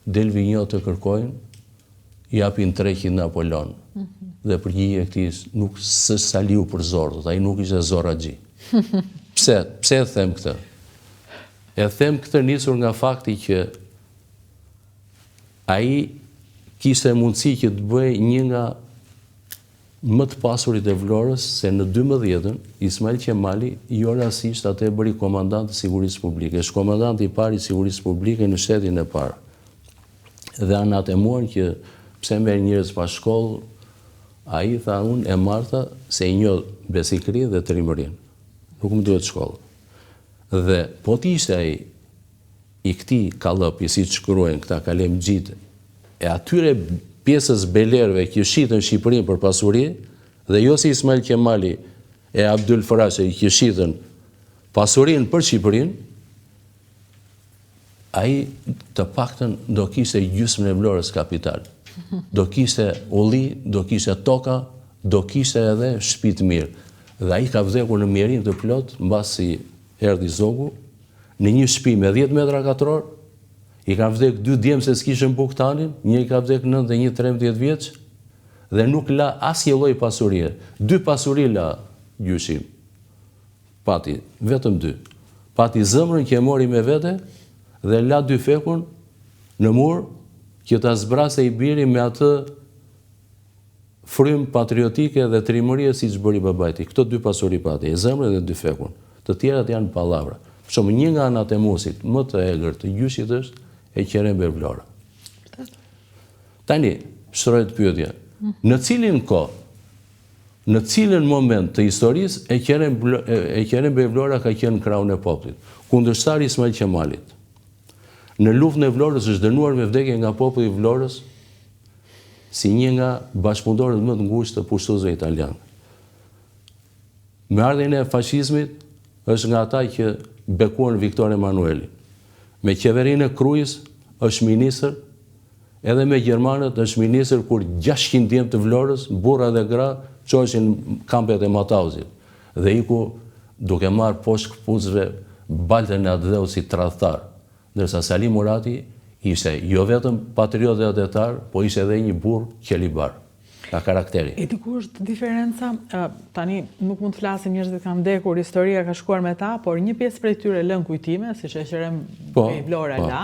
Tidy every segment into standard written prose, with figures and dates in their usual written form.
Delvinjo të kërkojnë, japin 300 Napoleon. Dhe përgjigje këtij nuk së saliu për zorë, ai nuk ishte Zoragji. Pse e them këtë? E them këtë nisur nga fakti që ai kishte mundësi që të bëj një nga më të pasurit e Vlorës, se në 12-ën Ismail Qemali jo rastisht atë e bëri komandant të sigurisë publike. Është komandant i parë i sigurisë publike në shtetin e parë. Dhe anatemuan që pse merr njerëz pa shkollë, ai tha unë e marrta se i njoh besikërinë dhe trimërinë. Nuk më duhet shkollë. Dhe po të ishte ai i këtij kallëpi, siç shkruajnë këta Kalem Xhit, e atyre pjesës belerëve që shitën Shqipërinë për pasuri, dhe jo si Ismail Qemali e Abdul Farashi që shitën pasurinë për Shqipërinë, ai të paktën do kishte gjysmën e Vlorës kapital. Do kishte ulli, do kishte toka, do kishte edhe shtëpi të mirë. Dhe ai ka vdekur në mjerim të plot mbasi erdhi zogu, në një shtëpi me 10 metra katror. I ka vdek 2 djemë se s'kishën buktanin, një i ka vdek 9 dhe një 13 vjeç, dhe nuk la asnjë lloj pasurie. 2 pasuri la gjyshim. Pati, vetëm 2. Pati zemrën që e mori me vete, dhe la 2 fekun në mur, që ta zbrase i biri me atë frym patriotike dhe trimërie siç bëri babajti. Këto 2 pasuri pati, e zemrën dhe 2 fekun. Të tjerat janë pallavra. Për shembull, një nga anatemuesit më të egër të gjyshit është e Qerembe Vlora. Tani, shtrohet pyetja, në cilin kohë, në cilin moment të historisë e Qerembe Vlora ka qenë krahun e popullit, kundërshtar i Ismail Qemalit. Në luftën e Vlorës është dënuar me vdekje nga populli i Vlorës si një nga bashkëpunëtorët më të ngushtë të pushtuesve italianë. Me ardhjen e fashizmit është nga ata që bekuan Viktor Emanueli. Me qeverinë e Krujës është ministër, edhe me gjermanët është ministër kur 600 djemë të Vlorës, burra dhe gra, qoheshin kampet e Matauzit. Dhe iku duke marrë poshtë këpucëve baltën e atë dheu si tradhtar. Ndërsa Salim Murati ishte jo vetëm patriot dhe adetar, po ishte edhe një burr qelibar. Ka karakteri. E diku është diferenca, tani nuk mund të flasim njerëzit kanë vdekur, historia ka shkuar me ta, por një pjesë prej tyre lën kujtime, siç e Qerembe Vlora la,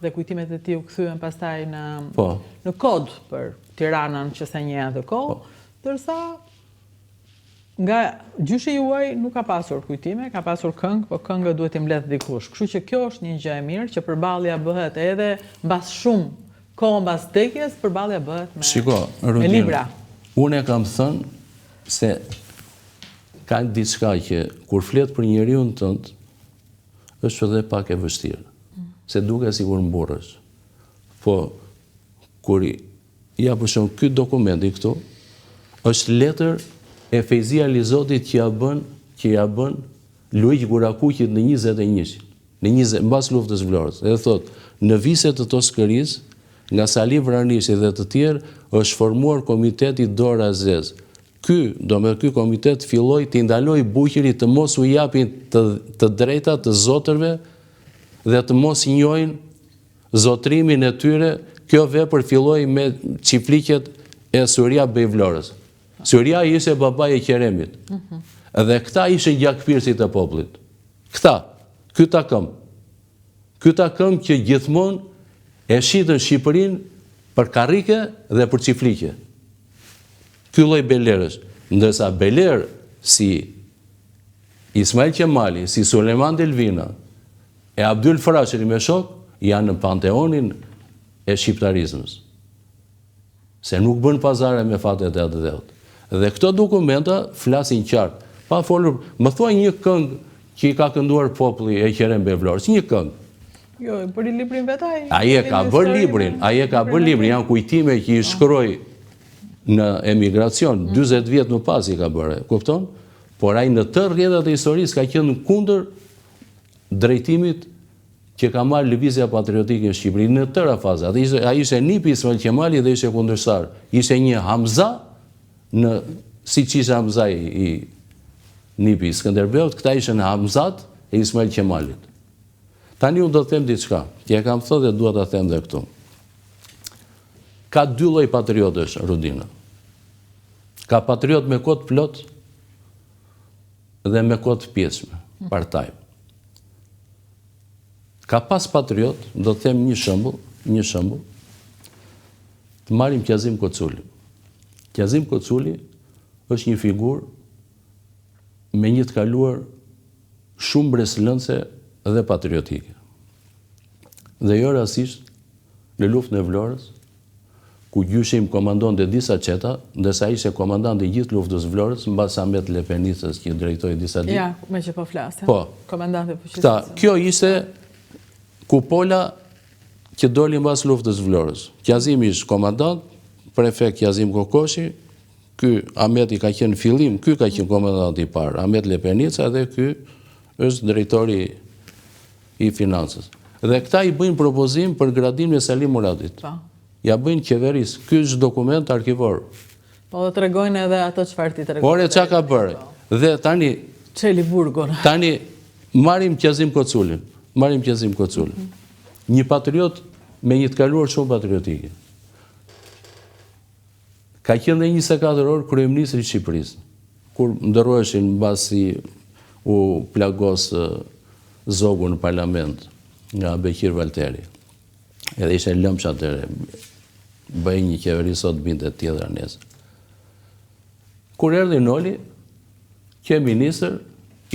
dhe kujtimet e tij u kthyen pastaj në kod për Tiranën që se njeh atë kohë, ndërsa nga gjyshi juaj nuk ka pasur kujtime, ka pasur këngë, po këngë duhet i mbledh dikush. Kështu që kjo është një gjë e mirë që përballja bëhet edhe mbas shumë kohë mbas vdekjes, përballja bëhet me libra. Unë e kam thënë se ka diçka që kur flet për njeriu tënd është edhe pak e vështirë. Se duke sikur mburrësh. Po kur ja përshon ky dokumenti këtu, është letër e Fejzia Lizotit që ja bën Luiq Gurakuqit në 21-shin, mbas luftës Vlorës. Edhe thot, në viset të Toskërisë, nga Sali Vranishi dhe të tjerë, është formuar komiteti Dora Zez. Ky komitet filloi të ndaloj buqërit të mos u japin të drejta të zotërve dhe të mos njohin zotrimin e tyre. Kjo vepër filloi me çifliqet e Surja Bej Vlorës. Surja ishte babai i Qeremit. Dhe këta ishin gjakpirësit e popullit. Ky takëm që gjithmonë e shitën Shqipërinë për karrike dhe për çifliqe. Ky lloj belerësh, ndërsa beler si Ismail Qemali, si Sulejman Delvina e Abdul Farashi me shok janë në panteonin e shqiptarizmës. Se nuk bën pazare me fatet e atë dheut. Dhe këto dokumenta flasin qartë. Pa folur, më thuaj një këngë që i ka kënduar populli e Qerembe Vlorës, një këngë. Jo, bëri librin vetaj. Ai e ka bërë librin, janë kujtime që i shkroi në emigracion, 40 vjet më pas i ka bërë, kupton? Por ai në të rrjetat e historisë ka qenë kundër drejtimit që ka marrë lëvizja patriotike në Shqipëri në tëra fazat. Ai ishte nipi Ismail Qemali dhe ishte kundërshtar. Ishte një Hamza siç ishte Hamza i nipi Skënderbeut, këta ishin Hamzat e Ismail Qemalit. Tani unë do të them diçka, që e kam thënë dhe dua ta them edhe këtu. ka dy lloj patriotësh, Rudina. Ka patriot me kohë plot dhe me kohë pjesme, partaj. Ka pas patriot, do të them një shembull, të marrim Qazim Koculi. Qazim Koculi është një figurë me një të kaluar shumë breslëndse dhe patriotike. Dhe jo rastisht në luftën e Vlorës, ku gjyshim komandon dhe disa qeta, ndërsa ishte komandant i gjithë luftës Vlorës, mbas Ahmet Lepenicës që drejtoi disa ditë. Ja, me që po flasë. Po. Komandant e fuqisë. Kjo ishte kupola që doli mbas luftës Vlorës. Qazimi ishte komandant, prefekt Qazim Kokoshi, ky Ahmet i ka qenë fillim, ky ka qenë komandant i parë, Ahmet Lepenica, dhe ky është drejtori i financës. Dhe këta i bëjnë propozim për gradimin e Salim Muradit. Ja bëjnë qeverisë. Ky është dokument arkivor. Po dhe tregojnë edhe ato çfarë ti tregon. Por e çka ka bërë? Dhe tani Çeli burgun. Tani marrim Qazim Koculin. Një patriot me një të kaluar shumë patriotike. Ka qenë dhe 24 orë kryeministri i Shqipërisë, kur ndërroheshin mbasi u plagos zogu në parlament nga Bekir Valteri. Edhe ishte lëmsh atëre, bëj një qeveri sot binte tjetra nesër. Kur erdhi Noli, që ministër,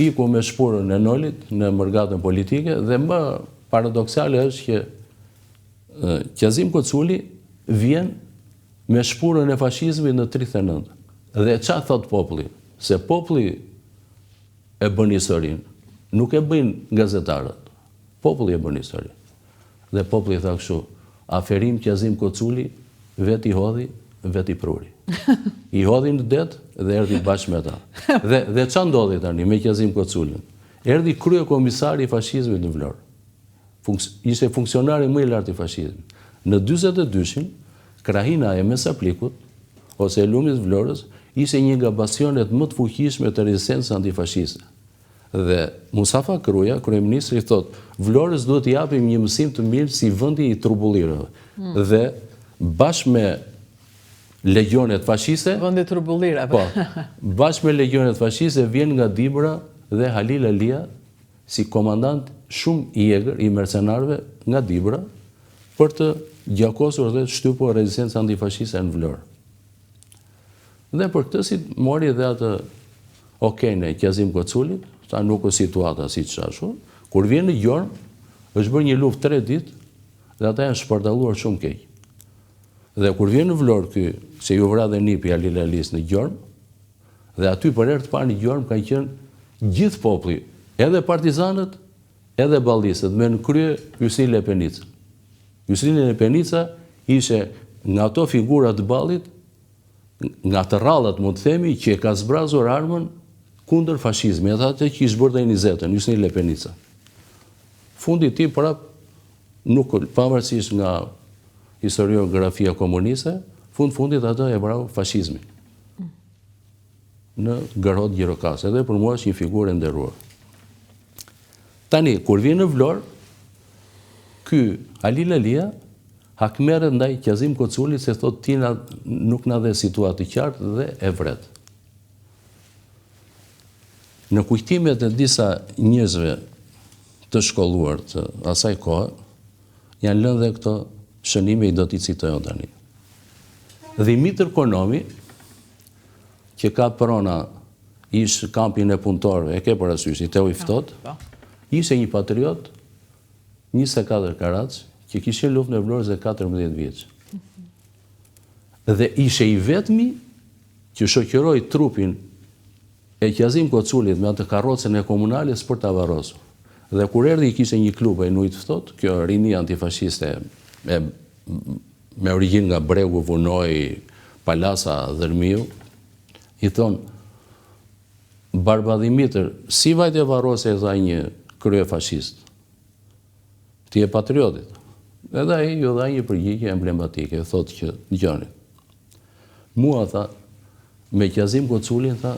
iku me shpurën e Nolit në mërgatën politike, dhe më paradoksale është që Qazim Koculi vjen me shpurën e fashizmit në 39. Dhe qa thot populli? Se populli e bën historinë, nuk e bëjnë gazetarët. Populli e bën historinë. Dhe populli tha kështu, aferim Qazim Koculi, vet i hodhi, vet i pruri. I hodhi në det dhe erdhi bashkë me ta. Dhe qa ndodhi tani me Qazim Koculin? Erdhi krye komisari i fashizmit në Vlorë. Ishte funksionari më i lartë i fashizmit. Në 42-shin, krahina e Mesaplikut, ose e lumit Vlorës, ishte një nga bastionet më të fuqishme të rezistencës antifashiste. Dhe Mustafa Kruja, kryeministri, thot, Vlorës duhet t'i japim një mësim të mirë si vendi i trubullirëve. Dhe bashkë me legionet fashiste, vendi trubullirave. Po, bashkë me legionet fashiste vjen nga Dibra dhe Halil Alia si komandant shumë i egër i mercenarëve nga Dibra për të gjakosur dhe shtypur rezistencën antifashiste në Vlorë. Dhe për këtë si mori dhe atë okejnë e Qazim Koculit, ta nuk është situata si që ashtu, kur vjen në Gjorm, është bërë një luftë 3 ditë dhe ata janë shpërdaluar shumë keq. Dhe kur vjen në Vlorë se ju vra dhe nipi Halil Alis në Gjorm, dhe aty për herë të parë në Gjorm ka qenë gjithë populli, edhe partizanët, edhe ballisët, me në krye Yusrin Lepenica. Yusrin Lepenica ishe nga ato figurat të ballit, nga të rallat, mund të themi, që e ka zbrazur armën kundër fashizmi, edhe atë që i zbërda i 20-ën, Yusrin Lepenica. Fundi ti prap, nuk pavarësisht nga historiografia komuniste, fundit atë e brau fashizmi. Në Gërhot Gjirokasë, edhe për mua është një figurë e nderuar. Tani, kur vjen në Vlorë, ky Halil Alia hakmerret ndaj Qazim Koculit se thot ti nuk na dhe situatë të qartë dhe e vret. Në kujtimet e disa njerëzve të shkolluar të asaj kohe, janë lënë dhe këto shënime i do t'i citojnë tani. Dhimitër Konomi, që ka prona ish kampin e punëtorëve, e ke parasysh, i Teo i Ftohtë, ishte një patriot, 24 karac, që kishin luftën e Vlorës dhe 14 vjeç. Dhe ishe i vetmi që shoqëroi trupin e Qazim Koculit me atë karrocën e komunales për ta varrosur. Dhe kur erdhi i kishte një klub e Nuit Ftohtë, kjo rini antifashiste me origjinë nga Bregu, Vunoj, Palasa, Dërmiu, i thonë, Barba Dhimitër, si vajte varrose e tha një krye fashist? Ti e patriotit. Edhe ai ju dha një përgjigje emblematike, thotë që dëgjoni. Mua, tha, me Qazim Koculin, tha,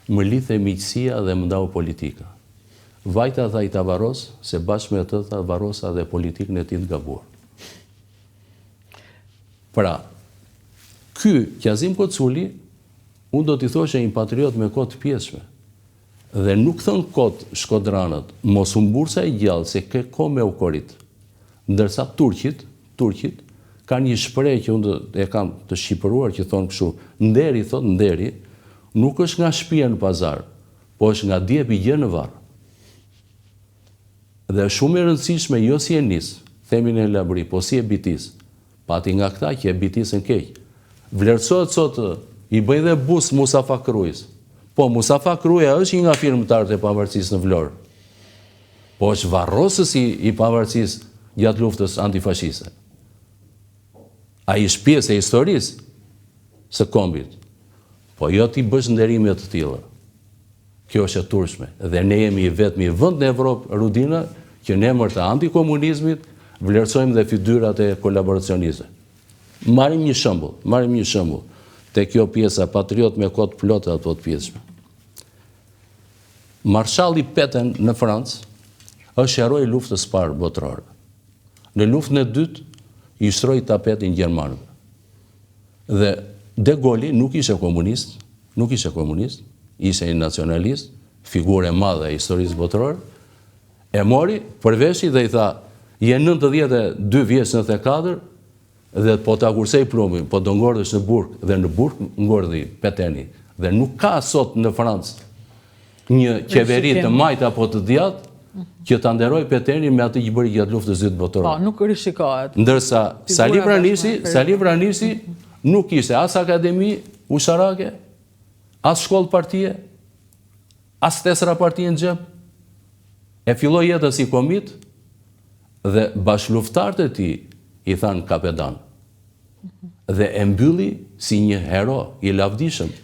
më lidhe miqësia dhe më ndau politika. Vajta, tha, i ta varros, se bashkë me të, tha, varrosa dhe politikën e tij të gabuar. Pra, ky Qazim Koculi, unë do t'i thoshe një patriot me kohë të pjesshme. Dhe nuk thënë kot shkodranët, mos u mbursa e gjallë se ke ko me u korit. Ndërsa Turqit ka një shpreh që unë e kam të shqipëruar që thonë kështu, nderi, thot nderi, nuk është nga shtëpia në pazar, po është nga djepi gjë në varr. Dhe shumë e rëndësishme jo si e nis, themin e labri, po si e bitis, pati nga këta që e bitisën keq. Vlerësohet sot i bëj dhe bus Mustafa Krujës. Po, Mustafa Kruja është një nga firmëtarët e pavarësisë në Vlorë. Po është varrosës i pavarësisë gjatë luftës antifashiste. A i shpjesë e historisë së kombit. Po jo ti bësh nderime të tilla. Kjo është e turshme. Dhe ne jemi vetëm i vend në Evropë, Rudina, që në emër të antikomunizmit vlerësojmë dhe fytyrat e kolaboracionistëve. Marrim një shembull. Te kjo pjesa patriot me kohë të plotë ato të pjesshme. Marshalli Petain në Francë është heroi i luftës së parë botërore. Në luftën e dytë i shtroi tapetin gjermanëve. Dhe De Gaulle nuk ishte komunist, ishte një nacionalist, figurë e madhe e historisë botërore, e mori përveshi dhe i tha, je 92 vjeç 94, dhe po ta kursej plumin, po do ngordhësh në burg, dhe në burg ngordhi Peteini. Dhe nuk ka sot në Francë një qeveri të majtë apo të djathtë që ta nderoj Peteini me atë që bëri gjatë luftës së dytë botërore. Po, nuk rishikohet. Ndërsa Sali Vranisi nuk ishte as akademi usharake, as shkollë partie, as tesra partie në xhep. E filloi jetën si komit dhe bashkëluftëtarët e tij i thanë kapetan. Dhe e mbylli si një hero i lavdishëm.